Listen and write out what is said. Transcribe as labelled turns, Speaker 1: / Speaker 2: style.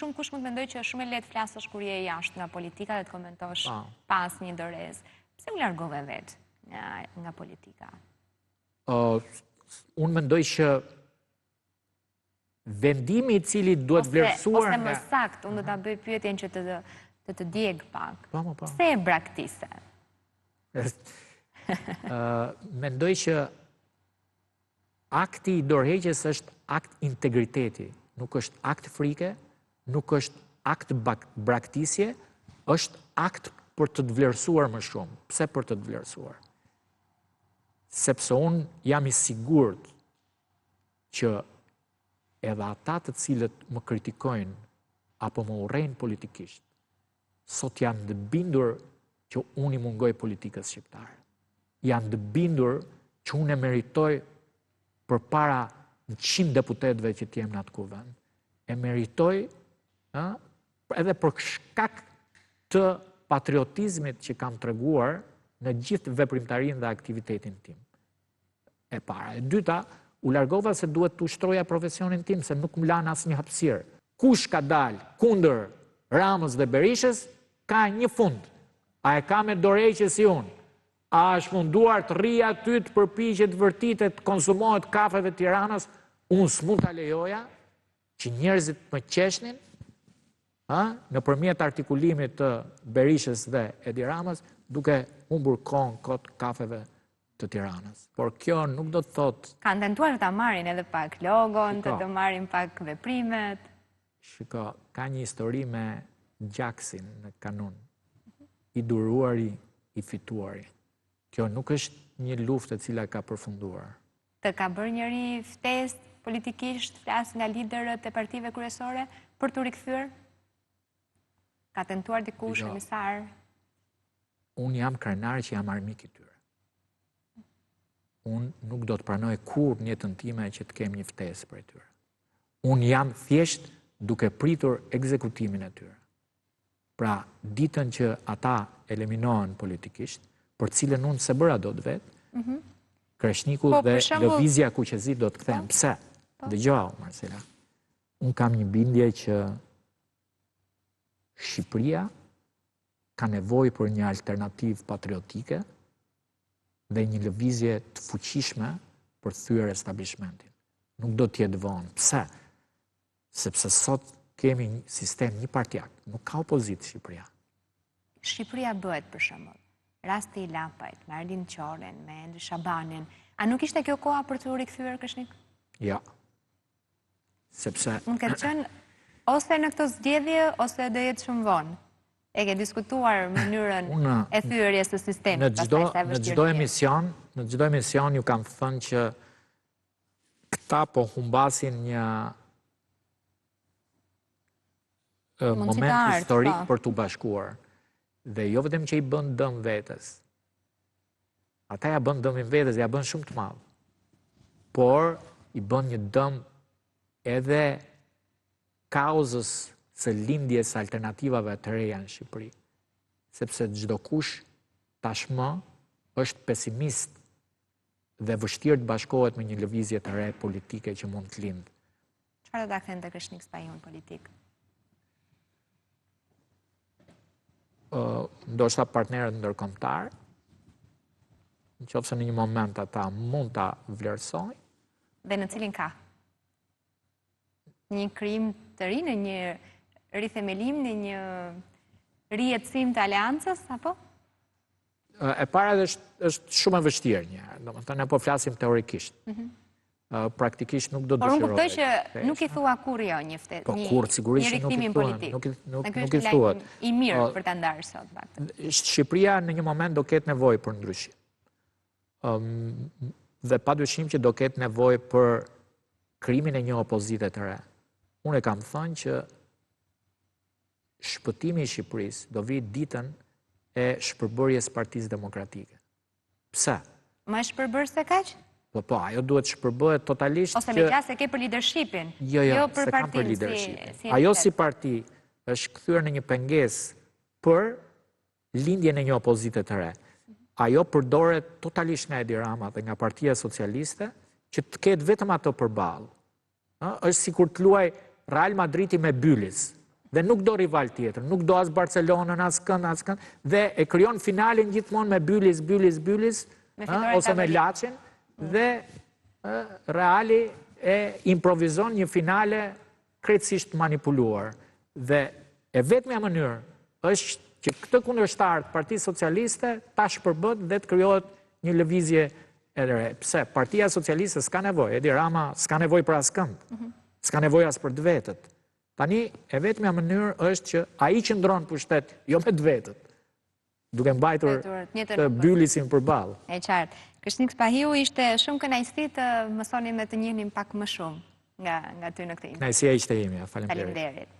Speaker 1: shumë kush mund të mendoj që shumë e lehtë flasësh kur je jashtë nga politika dhe të komentosh pas një dorez. Pse u largove vetë nga politika?
Speaker 2: Unë mendoj që vendimi I cili duhet vlerësuar
Speaker 1: Ose më sakt, unë do ta bëj pyetjen që të djeg pak. Pse e braktise?
Speaker 2: Mendoj që akti I dorëheqjes është akt integriteti, nuk është akt frike, nuk është akt braktisje, është akt për të vlerësuar më shumë. Pse për të vlerësuar? Sepse unë jam I sigurt që edhe ata të cilët më kritikojnë apo më urrejnë politikisht, sot janë të bindur që unë I mungoj politikës shqiptare. Janë të bindur që unë e meritoj përpara 100 deputetëve që t'jem në atë kuvend. E meritoj edhe për shkak të patriotizmit që kam treguar në gjithë veprimtarinë dhe aktivitetin tim. E para. E dyta, u largova se duhet të ushtroja profesionin tim, se nuk më lanë asnjë hapësirë. Kush ka dalë kundër Ramës dhe Berishës, ka një fund. A e ka me dorëheqje si unë? A është munduar të rri aty të përpiqet vërtitet të konsumohet kafeve Tiranës? Unë s'mund ta lejoja që njerëzit më qeshnin nëpërmjet artikulimit të Berishës dhe Edi Ramës, duke humbur kohën kot kafeve të Tiranës. Por kjo nuk do të thotë...
Speaker 1: Kanë tentuar ta marrin edhe pak logon, të marrin pak veprimet.
Speaker 2: Shiko, ka një histori me Gjaksin në Kanun. I duruari, I fituari. Kjo nuk është një luftë e cila ka përfunduar.
Speaker 1: Të ka bërë njëri ftesë politikisht, flas nga liderët e partive kryesore për të rikthyer? Ka tentuar dikush emisar?
Speaker 2: Unë jam krenar që jam armik I tyre. Unë nuk do të pranoj kur në jetën time që të kem një ftesë për tyre. Unë jam thjesht duke pritur ekzekutimin e tyre. Pra, ditën që ata eliminohen politikisht, për cilën unë se bëra do të vetë, Kreshniku dhe lëvizja kuqezit do të kthehen. Pse? Dëgjoj, Marcela. Unë kam një bindje që Shqipëria ka nevojë për një alternativë patriotike dhe një lëvizje të fuqishme për të thyer establishmentin. Nuk do të jetë vonë. Pse? Sepse sot kemi një sistem një-partijak. Nuk ka opozitë Shqipëria.
Speaker 1: Shqipëria bëhet për shembull rasti I Lapajt, me Arlind Qoren, me Endri Shabanin. A nuk ishte kjo koha për të rikthyer Kreshnik?
Speaker 2: Ja. Sepse...
Speaker 1: Mund këtë qenë ose në këto zgjedhje, ose do jetë shumë vonë. E ke diskutuar mënyrën e thyerjes së sistemit.
Speaker 2: Në çdo emision ju kam thënë që këta po humbasin një moment historik për t'u bashkuar. Dhe jo vetëm që I bën dëm vetes. Ata ja bën dëmin vetes, ja bën shumë të madh. Por I bën një dëm edhe kauzës së lindjes alternativave të reja në Shqipëri. Sepse çdo kush tashmë është pesimist dhe vështirë të bashkohet me një lëvizje të re politike që mund të lindë.
Speaker 1: Çfarë do ta kthente Kreshnik Spahiun politik?
Speaker 2: Ndoshta partnerët ndërkombëtar, nëse në një moment ata mund ta vlerësojnë.
Speaker 1: Dhe në cilin ka? Një krijim të ri, në një rithemelim, në një rijetësim të aleancës, apo?
Speaker 2: E para është shumë e vështirë një herë, domethënë ne po flasim teorikisht. Praktikisht nuk do të dëshiroj.
Speaker 1: Por unë kuptoj që nuk I thua kurrë jo një ftesë,
Speaker 2: po kur sigurisht nuk I thuan, nuk I thuat.
Speaker 1: I mirë për ta ndarë sot paktën.
Speaker 2: Shqipëria në një moment do ketë nevojë për ndryshim. Dhe padyshim që do ketë nevojë për krijimin e një opozite të re. Unë e kam thënë që shpëtimi I Shqipërisë do vi ditën e shpërbërjes Partisë Demokratike. Pse?
Speaker 1: Më shpërbër se kaq?
Speaker 2: Po, ajo duhet shpërbëhet totalisht
Speaker 1: ose me qasë e ke për leadershipin,
Speaker 2: jo
Speaker 1: për
Speaker 2: partinë si ajo si parti është kthyer në një pengesë për lindjen e një opozite të re. Ajo përdoret totalisht nga Edi Rama dhe nga Partia Socialiste që të ketë vetëm ato përballë. Është sikur të luaj Real Madridi me Bylis. dhe nuk do rival tjetër, nuk do as Barcelonën, as kënd, dhe e kryon finalin gjithmonë me Bylis, ose me Laçin, dhe Reali e improvizon një finale krejtësisht manipuluar. Dhe e vetmja mënyrë është që këtë kundërshtar të Partisë Socialiste ta shpërbët dhe të krijohet një lëvizje e re. Pse? Partia Socialiste s'ka nevojë, Edi Rama s'ka nevojë për askënd, s'ka nevojë as për të vetët. Tani, e vetmja mënyrë është që ai qëndron pushtet, jo me të vetët, duke mbajtur të Bylisin përballë.
Speaker 1: E qartë. Krishnik Spahiu, ishte shumë kënaqësi të mësoni me të njihnim pak më shumë nga ty në këtë.
Speaker 2: Kënaqësia ishte ime, faleminderit.